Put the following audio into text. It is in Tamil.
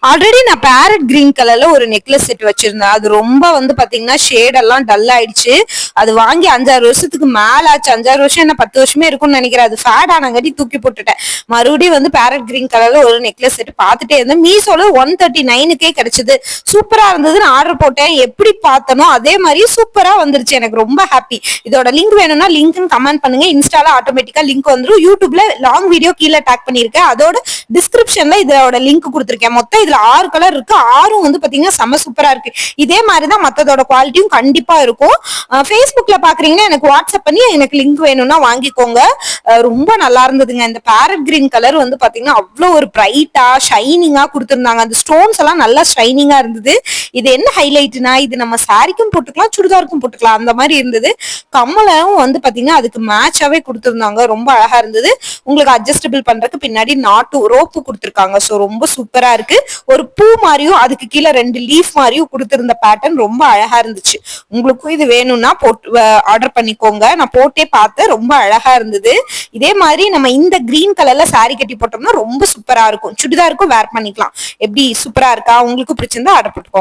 ஆல்ரெடி நான் பேரட் கிரீன் கலர்ல ஒரு நெக்லஸ் செட் வச்சிருந்தேன். அது ரொம்ப வந்து பாத்தீங்கன்னா ஷேட் எல்லாம் டல் ஆயிடுச்சு. அது வாங்கி 5-6 வருஷத்துக்கு மேல ஆச்சு. 5-6 வருஷம் என்ன 10 வருஷமே இருக்கும்னு நினைக்கிறேன். அது ஃபேட் ஆனங்காட்டி தூக்கி போட்டுட்டேன். மறுபடியும் வந்து பேரட் கிரீன் கலர்ல ஒரு நெக்லஸ் செட் பாத்துட்டே இருந்தேன். மீஷோல 139க்கே கிடைச்சது. சூப்பரா இருந்ததுன்னு ஆர்டர் போட்டேன். எப்படி பார்த்தனோ அதே மாதிரி சூப்பரா வந்துருச்சு. எனக்கு ரொம்ப ஹாப்பி. இதோட லிங்க் வேணும்னா லிங்க் கமெண்ட் பண்ணுங்க. இன்ஸ்டால ஆட்டோமேட்டிக்கா லிங்க் வந்துரும். யூடியூப்ல லாங் வீடியோ கீழே டேக் பண்ணிருக்கேன். அதோட டிஸ்கிரிப்ஷன்ல இதோட லிங்க் கொடுத்துருக்கேன். மொத்தம் இதுல 6 கலர் இருக்கு. 6ம் வந்து பாத்தீங்கன்னா செம சூப்பரா இருக்கு. இதே மாதிரிதான் மத்ததோட குவாலிட்டியும் கண்டிப்பா இருக்கும். Facebookல பாக்குறீங்கன்னா எனக்கு வாட்ஸ்அப் பண்ணி எனக்கு லிங்க் வேணும்னா வாங்கிக்கோங்க. ரொம்ப நல்லா இருந்ததுங்க. இந்த பேரட் கிரீன் கலர் வந்து பாத்தீங்கன்னா அவ்வளவு ஒரு பிரைட்டா ஷைனிங்கா கொடுத்திருந்தாங்க. அந்த ஸ்டோன்ஸ் எல்லாம் நல்லா ஷைனிங்கா இருந்தது. இது என்ன ஹைலைட்னா இது நம்ம சாரிக்கும் போட்டுக்கலாம், சுடிதாருக்கும் போட்டுக்கலாம், அந்த மாதிரி இருந்தது. கம்மலும் வந்து பாத்தீங்கன்னா அதுக்கு மேட்சாவே கொடுத்திருந்தாங்க. ரொம்ப அழகா இருந்தது. உங்களுக்கு அட்ஜஸ்டபிள் பண்றதுக்கு பின்னாடி நாட்டு ரோப்பு கொடுத்திருக்காங்க. சோ ரொம்ப சூப்பரா இருக்கு. ஒரு பூ மாதிரியும் அதுக்கு கீழே 2 லீஃப் மாதிரியும் கொடுத்திருந்த பேட்டர்ன் ரொம்ப அழகா இருந்துச்சு. உங்களுக்கும் இது வேணும்னா போட்டு ஆர்டர் பண்ணிக்கோங்க. நான் போட்டே பார்த்தேன். ரொம்ப அழகா இருந்தது. இதே மாதிரி நம்ம இந்த கிரீன் கலர்ல சாரி கட்டி போட்டோம்னா ரொம்ப சூப்பரா இருக்கும். சுடிதாருக்கும் வேர் பண்ணிக்கலாம். எப்படி சூப்பரா இருக்கா? உங்களுக்கு பிடிச்சிருந்தா ஆர்டர் போட்டுக்கோங்க.